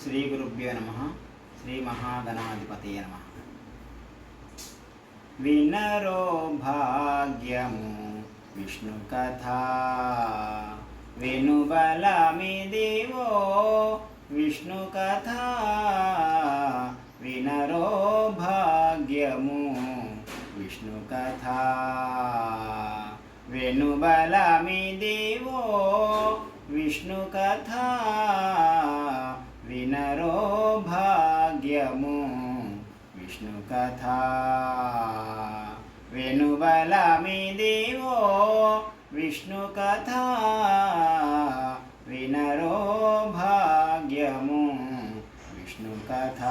శ్రీ గురుభ్యో నమః. శ్రీ మహాగణాధిపతయే నమః. వినరో భాగ్యము విష్ణు కథ వెనుబలమిదివో విష్ణు కథ వినరో భాగ్యము విష్ణు కథ వెనుబలమిదివో విష్ణు కథ వినరో భాగ్యము విష్ణు కథ వెనుబలమిదివో విష్ణు కథ వినరో భాగ్యము విష్ణు కథ.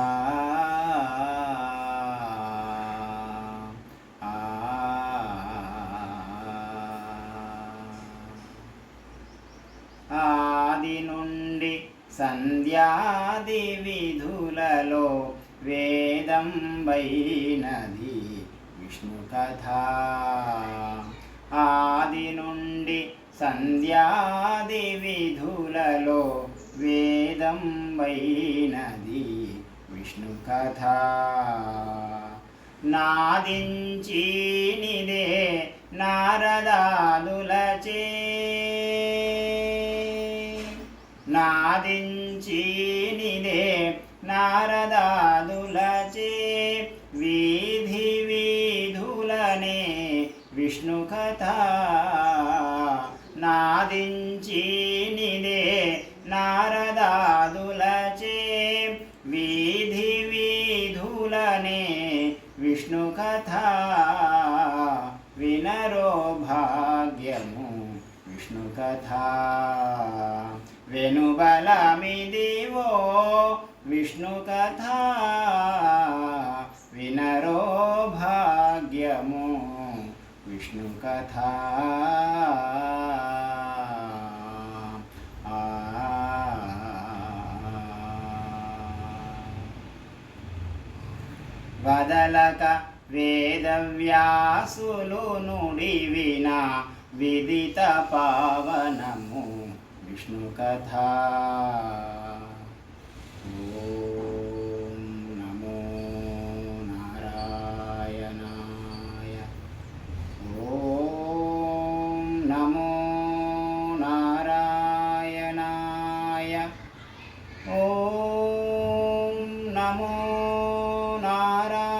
ఆది నుండి సంధ్యాది విధులలో వేదం వైనది విష్ణు కథ. ఆది నుండి సంధ్యాది విధులలో వేదం వైనది విష్ణు కథ. నాదించినిదే నారదాదులచే నాదించినిదే నారదాదులచే వీధి వీధులనే విష్ణు కథ. నాదించినిదే నారదాదులచే వీధి వీధులనే విష్ణు కథ వినరో భాగ్యము విష్ణు కథ. వెనుబలమిదివో విష్ణు కథ వినరో భాగ్యము విష్ణు కథ. వదలక వేదవ్యాసులు నుడివిన విదిత పావనము విష్ణు కథ. ఓం నమో నారాయణాయ. ఓం నమో నారాయణాయ. ఓం నమో నారాయణాయ.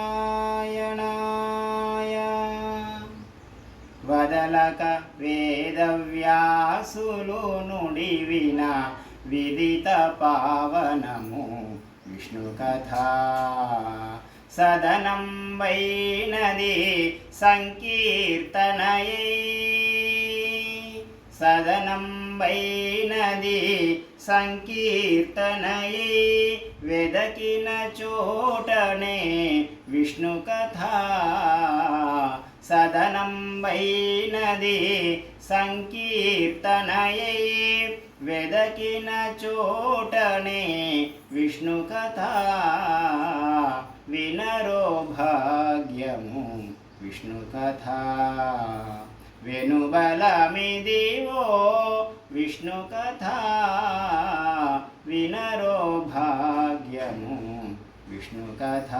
వదలక వేదవ్యాసులు నుడివిన విదిత పావనము విష్ణు కథ. సదనం వైనది సంకీర్తనయై సదనం వైనది సంకీర్తనయై వెదకిన చోటనే విష్ణు కథ. సదనం వైనది సంకీర్తనయై వెదకిన చోటనే విష్ణు కథ వినరో భాగ్యము విష్ణు కథ. వెనుబలమిదివో విష్ణు కథ వినరో భాగ్యము విష్ణు కథ.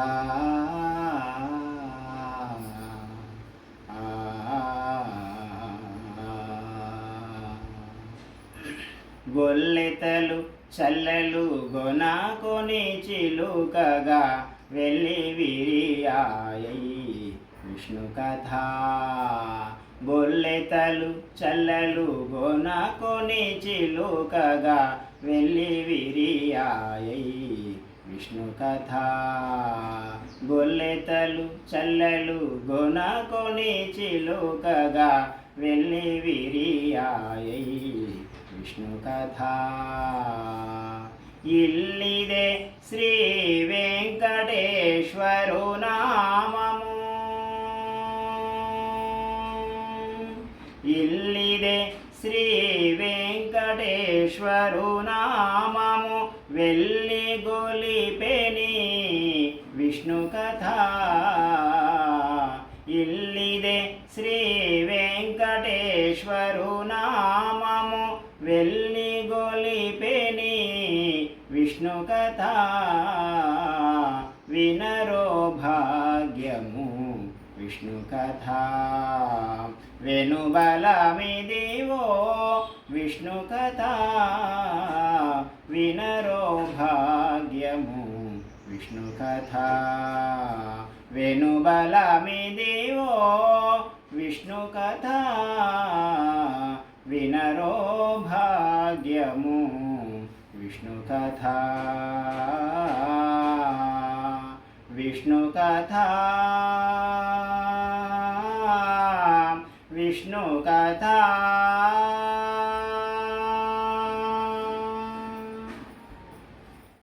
గొల్లెతలు చల్లలు గొనాకొని చిలుకగా వెళ్ళి విరియాయై విష్ణు కథ. గొల్లెతలు చల్లలు గొనాకొని చిలుకగా వెళ్ళి విరియాయై విష్ణు కథ. గొల్లెతలు చల్లలు గొనాకొని చిలుకగా వెళ్ళి విరియాయై విష్ణు కథ. ఇల్లిదే శ్రీ వెంకటేశ్వరు నామము. ఇల్లిదే శ్రీ వెంకటేశ్వరు నామము వెళ్ళి గొలిపెని విష్ణు కథ. ఇల్లిదే శ్రీ వెంకటేశ్వరు నామము వెళ్ళి గొలిపెని విష్ణుకథా వినరో భాగ్యము విష్ణుకథా వెనుబలమిదివో విష్ణుకథా వినరో భాగ్యము విష్ణుకథా వెనుబలమిదివో విష్ణుకథా వినరో భాగ్యము విష్ణుకథా విష్ణుకథా విష్ణుకథా